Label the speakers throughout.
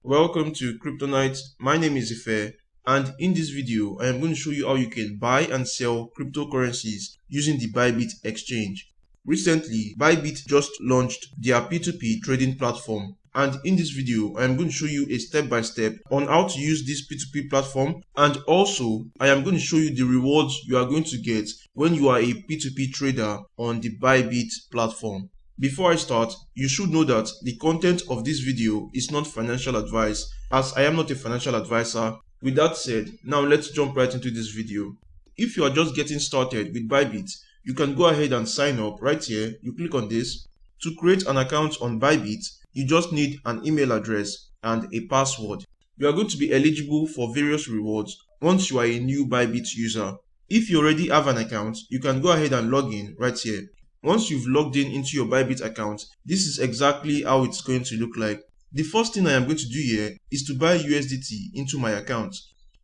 Speaker 1: Welcome to Crypto Night. My name is Ife, and in this video, I am going to show you how you can buy and sell cryptocurrencies using the Bybit exchange. Recently, Bybit just launched their P2P trading platform, and in this video, I am going to show you a step-by-step on how to use this P2P platform, and also, I am going to show you the rewards you are going to get when you are a P2P trader on the Bybit platform. Before I start, you should know that the content of this video is not financial advice, as I am not a financial advisor. With that said, now let's jump right into this video. If you are just getting started with Bybit, you can go ahead and sign up right here. You click on this. To create an account on Bybit, you just need an email address and a password. You are going to be eligible for various rewards once you are a new Bybit user. If you already have an account, you can go ahead and log in right here. Once you've logged in into your Bybit account, this is exactly how it's going to look like. The first thing I am going to do here is to buy USDT into my account.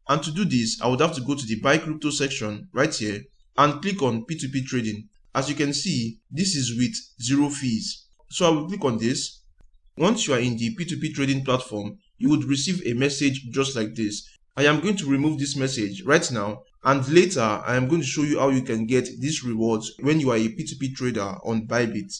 Speaker 1: And to do this, I would have to go to the Buy Crypto section right here and click on P2P trading. As you can see, this is with zero fees. So I will click on this. Once you are in the P2P trading platform, you would receive a message just like this. I am going to remove this message right now, and later I am going to show you how you can get these rewards when you are a P2P trader on Bybit.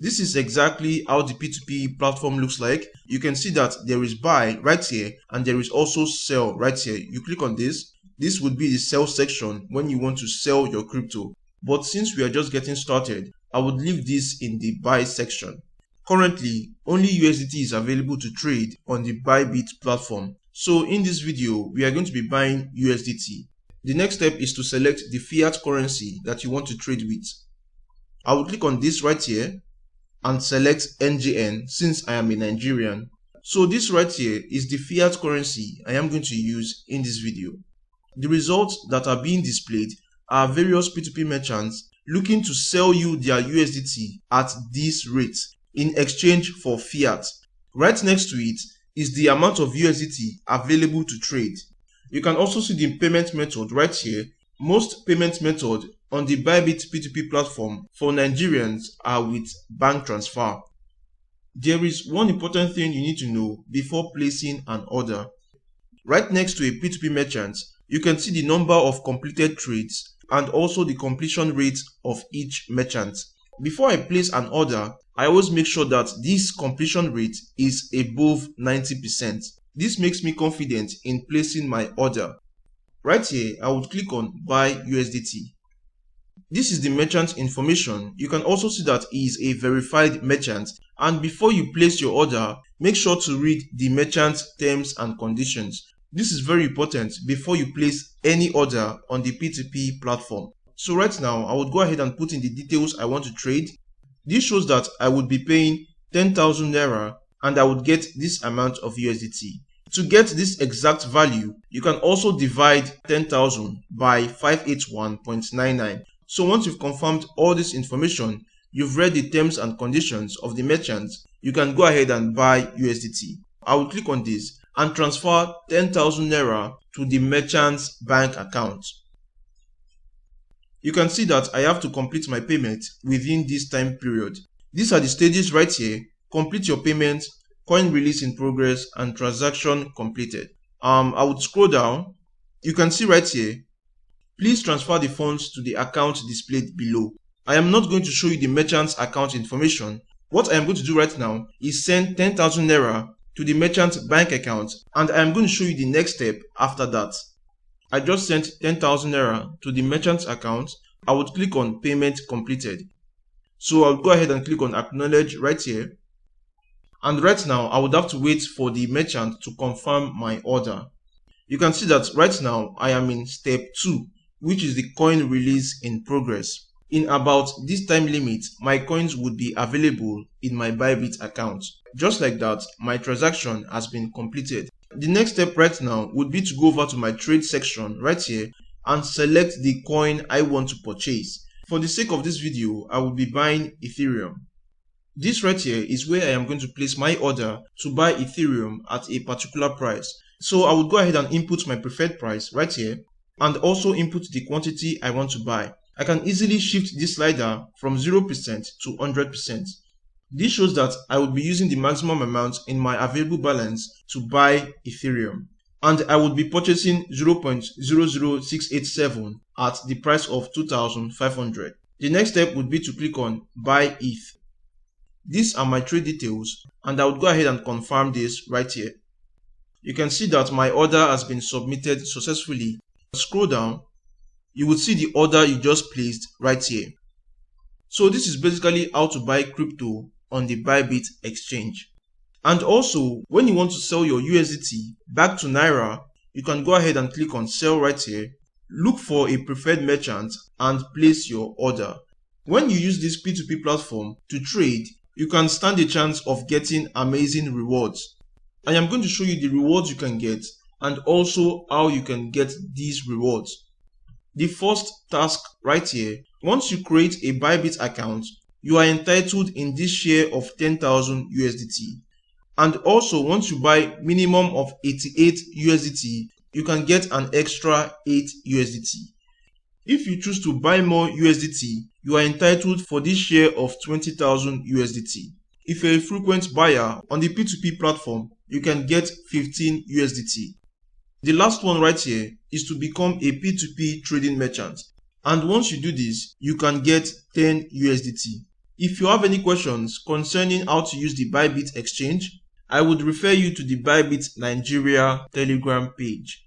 Speaker 1: This is exactly how the P2P platform looks like. You can see that there is buy right here and there is also sell right here. You click on this. This would be the sell section when you want to sell your crypto. But since we are just getting started, I would leave this in the buy section. Currently, only USDT is available to trade on the Bybit platform. So in this video, we are going to be buying USDT. The next step is to select the fiat currency that you want to trade with. I will click on this right here and select NGN since I am a Nigerian. So this right here is the fiat currency I am going to use in this video. The results that are being displayed are various P2P merchants looking to sell you their USDT at this rate in exchange for fiat. Right next to it is the amount of USDT available to trade. You can also see the payment method right here. Most payment methods on the Bybit P2P platform for Nigerians are with bank transfer. There is one important thing you need to know before placing an order. Right next to a P2P merchant, you can see the number of completed trades and also the completion rate of each merchant. Before I place an order, I always make sure that this completion rate is above 90%. This makes me confident in placing my order. Right here, I would click on Buy USDT. This is the merchant information. You can also see that he is a verified merchant, and before you place your order, make sure to read the merchant terms and conditions. This is very important before you place any order on the P2P platform. So right now, I would go ahead and put in the details I want to trade. This shows that I would be paying 10,000 Naira and I would get this amount of USDT. To get this exact value, you can also divide 10,000 by 581.99. So once you've confirmed all this information, you've read the terms and conditions of the merchant, you can go ahead and buy USDT. I will click on this and transfer 10,000 Naira to the merchant's bank account. You can see that I have to complete my payment within this time period. These are the stages right here. Complete your payment, coin release in progress, and transaction completed. I would scroll down. You can see right here, please transfer the funds to the account displayed below. I am not going to show you the merchant's account information. What I am going to do right now is send 10,000 Naira to the merchant's bank account, and I am going to show you the next step after that. I just sent 10,000 Naira to the merchant's account. I would click on payment completed. So I'll go ahead and click on acknowledge right here. And right now, I would have to wait for the merchant to confirm my order. You can see that right now, I am in step 2, which is the coin release in progress. In about this time limit, my coins would be available in my Bybit account. Just like that, my transaction has been completed. The next step right now would be to go over to my trade section right here and select the coin I want to purchase. For the sake of this video, I will be buying Ethereum. This right here is where I am going to place my order to buy Ethereum at a particular price. So I would go ahead and input my preferred price right here and also input the quantity I want to buy. I can easily shift this slider from 0% to 100%. This shows that I would be using the maximum amount in my available balance to buy Ethereum, and I would be purchasing 0.00687 at the price of 2,500. The next step would be to click on Buy ETH. These are my trade details, and I would go ahead and confirm this right here. You can see that my order has been submitted successfully. Scroll down, you will see the order you just placed right here. So this is basically how to buy crypto on the Bybit exchange. And also, when you want to sell your USDT back to Naira, you can go ahead and click on Sell right here. Look for a preferred merchant and place your order. When you use this P2P platform to trade, you can stand a chance of getting amazing rewards. I am going to show you the rewards you can get and also how you can get these rewards. The first task right here, once you create a Bybit account, you are entitled in this share of 10,000 USDT. And also, once you buy minimum of 88 USDT, you can get an extra 8 USDT. If you choose to buy more USDT, you are entitled for this share of 20,000 USDT. If you're a frequent buyer on the P2P platform, you can get 15 USDT. The last one right here is to become a P2P trading merchant. And once you do this, you can get 10 USDT. If you have any questions concerning how to use the Bybit exchange, I would refer you to the Bybit Nigeria Telegram page.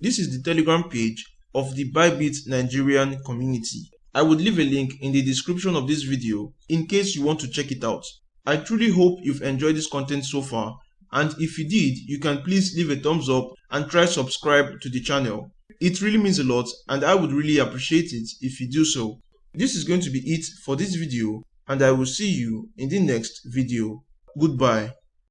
Speaker 1: This is the Telegram page of the Bybit Nigerian community. I would leave a link in the description of this video in case you want to check it out. I truly hope you've enjoyed this content so far, and if you did, you can please leave a thumbs up and try subscribe to the channel. It really means a lot and I would really appreciate it if you do so. This is going to be it for this video, and I will see you in the next video. Goodbye.